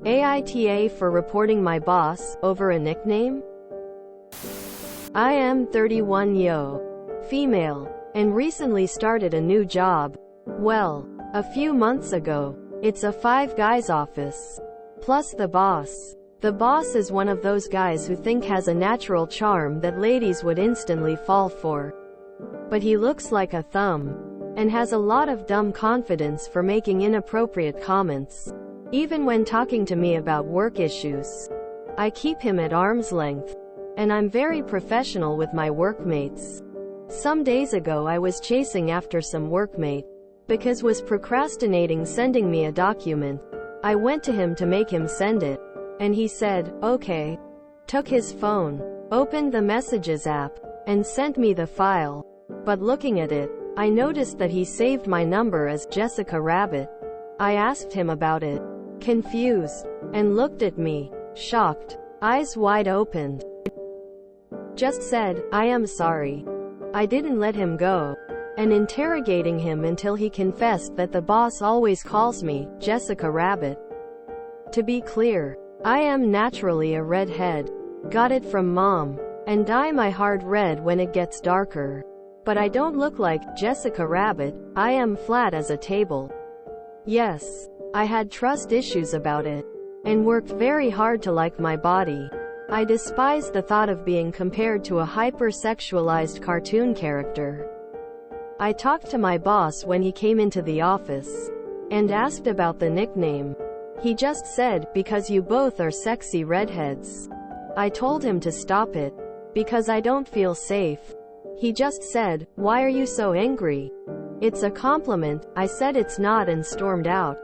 AITA for reporting my boss over a nickname? I am 31 female, and recently started a new job. Well, a few months ago. It's a 5 guys office. Plus the boss. The boss is one of those guys who think has a natural charm that ladies would instantly fall for. But he looks like a thumb. And has a lot of dumb confidence for making inappropriate comments. Even when talking to me about work issues. I keep him at arm's length. And I'm very professional with my workmates. Some days ago I was chasing after some workmate. Because was procrastinating sending me a document. I went to him to make him send it. And he said, okay. Took his phone, opened the messages app, and sent me the file. But looking at it, I noticed that he saved my number as NotJezzFRabbit. I asked him about it, confused, and looked at me, shocked, eyes wide opened. Just said, I am sorry. I didn't let him go. And interrogating him until he confessed that the boss always calls me NotJezzFRabbit. To be clear, I am naturally a redhead. Got it from mom. And dye my hard red when it gets darker. But I don't look like NotJezzFRabbit, I am flat as a table. Yes, I had trust issues about it. And worked very hard to like my body. I despise the thought of being compared to a hyper-sexualized cartoon character. I talked to my boss when he came into the office. And asked about the nickname. He just said, because you both are sexy redheads. I told him to stop it. Because I don't feel safe. He just said, why are you so angry? It's a compliment. I said it's not and stormed out.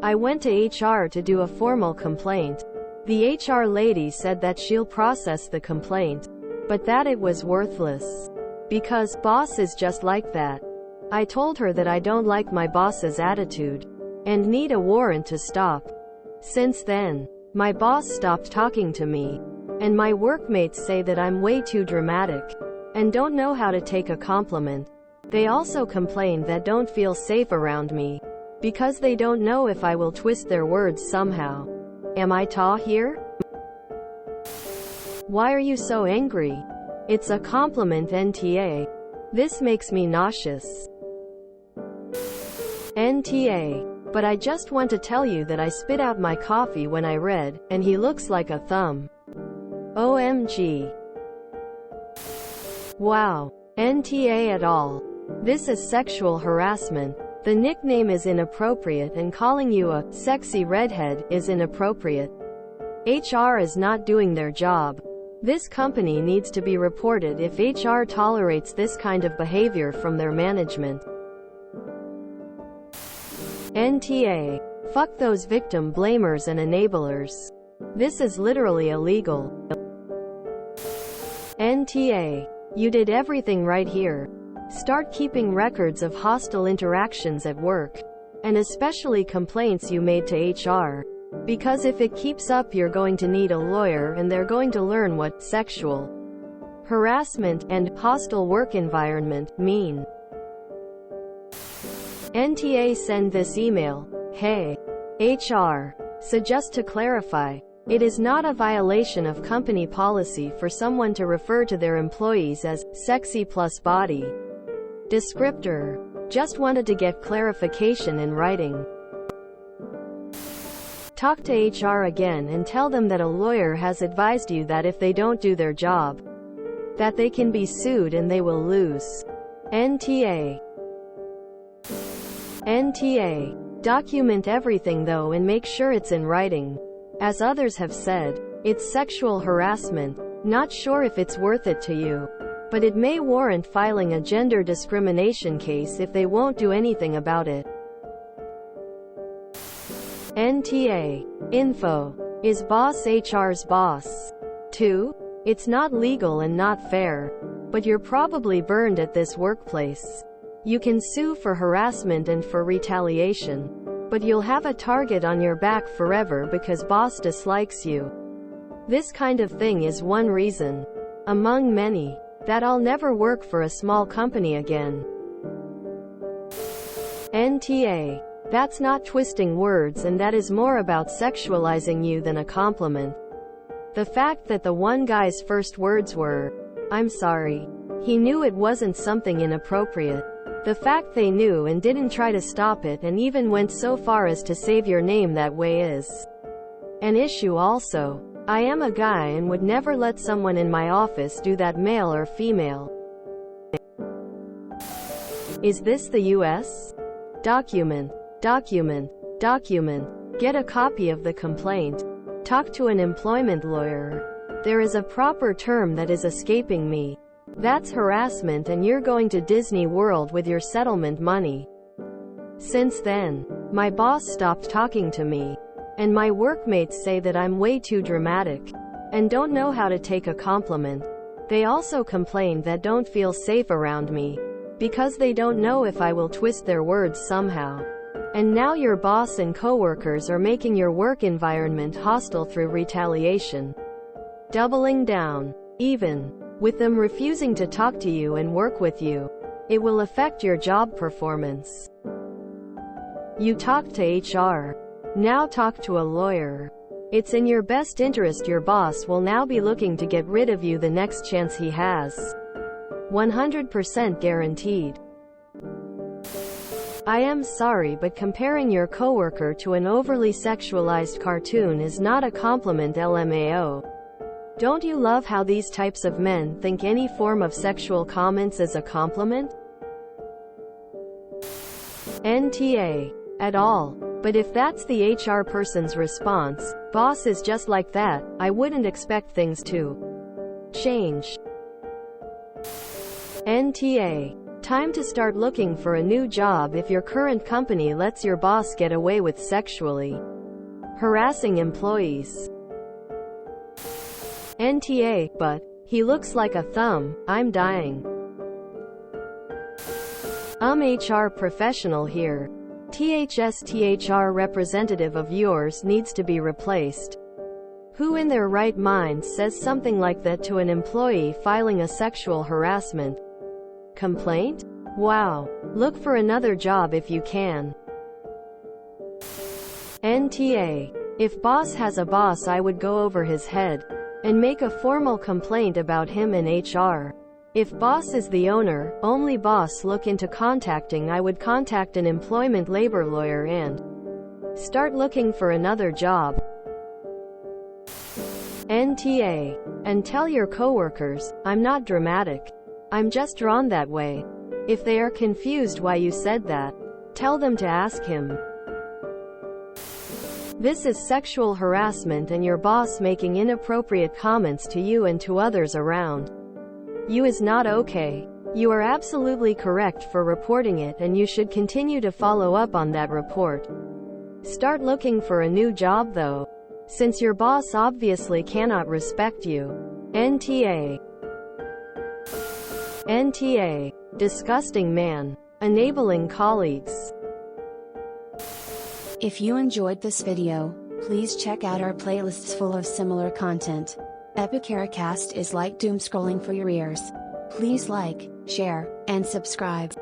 I went to HR to do a formal complaint. The HR lady said that she'll process the complaint. But that it was worthless. Because boss is just like that. I told her that I don't like my boss's attitude. And need a warrant to stop. Since then, my boss stopped talking to me. And my workmates say that I'm way too dramatic. And don't know how to take a compliment. They also complain that don't feel safe around me. Because they don't know if I will twist their words somehow. Am I tall here? Why are you so angry? It's a compliment, NTA. This makes me nauseous. NTA. But I just want to tell you that I spit out my coffee when I read, and he looks like a thumb. OMG. Wow. NTA at all. This is sexual harassment. The nickname is inappropriate and calling you a sexy redhead is inappropriate. HR is not doing their job. This company needs to be reported if HR tolerates this kind of behavior from their management. NTA. Fuck those victim blamers and enablers. This is literally illegal. NTA. You did everything right here. Start keeping records of hostile interactions at work. And especially complaints you made to HR. Because if it keeps up you're going to need a lawyer and they're going to learn what sexual harassment and hostile work environment mean. NTA send this email. Hey. HR. So just to clarify, it is not a violation of company policy for someone to refer to their employees as sexy plus body descriptor. Just wanted to get clarification in writing. Talk to HR again and tell them that a lawyer has advised you that if they don't do their job, that they can be sued and they will lose. NTA. NTA. Document everything though and make sure it's in writing. As others have said, it's sexual harassment. Not sure if it's worth it to you. But it may warrant filing a gender discrimination case if they won't do anything about it. NTA. Info. Is boss HR's boss? 2. It's not legal and not fair. But you're probably burned at this workplace. You can sue for harassment and for retaliation. But you'll have a target on your back forever because boss dislikes you. This kind of thing is one reason, among many, that I'll never work for a small company again. NTA. That's not twisting words, and that is more about sexualizing you than a compliment. The fact that the one guy's first words were, "I'm sorry." He knew it wasn't something inappropriate. The fact they knew and didn't try to stop it and even went so far as to save your name that way is an issue also. I am a guy and would never let someone in my office do that, male or female. Is this the US? Document. Document. Document. Get a copy of the complaint. Talk to an employment lawyer. There is a proper term that is escaping me. That's harassment, and you're going to Disney World with your settlement money. Since then, my boss stopped talking to me. And my workmates say that I'm way too dramatic. And don't know how to take a compliment. They also complain that don't feel safe around me. Because they don't know if I will twist their words somehow. And now your boss and coworkers are making your work environment hostile through retaliation. Doubling down. Even with them refusing to talk to you and work with you, it will affect your job performance. You talked to HR. Now talk to a lawyer. It's in your best interest. Your boss will now be looking to get rid of you the next chance he has. 100% guaranteed. I am sorry, but comparing your coworker to an overly sexualized cartoon is not a compliment, LMAO. Don't you love how these types of men think any form of sexual comments is a compliment? NTA. At all. But if that's the HR person's response, boss is just like that, I wouldn't expect things to change. NTA. Time to start looking for a new job if your current company lets your boss get away with sexually harassing employees. NTA. But he looks like a thumb. I'm dying. HR professional here. THR representative of yours needs to be replaced. Who in their right mind says something like that to an employee filing a sexual harassment complaint? Wow. Look for another job if you can. NTA. If boss has a boss, I would go over his head and make a formal complaint about him in HR. If boss is the owner, only boss look into contacting, I would contact an employment labor lawyer and start looking for another job. NTA. And tell your coworkers, I'm not dramatic. I'm just drawn that way. If they are confused why you said that, tell them to ask him. This is sexual harassment and your boss making inappropriate comments to you and to others around you is not okay. You are absolutely correct for reporting it, and you should continue to follow up on that report. Start looking for a new job though, since your boss obviously cannot respect you. NTA. NTA. Disgusting man. Enabling colleagues. If you enjoyed this video, please check out our playlists full of similar content. AmITheAsshole is like doom scrolling for your ears. Please like, share, and subscribe.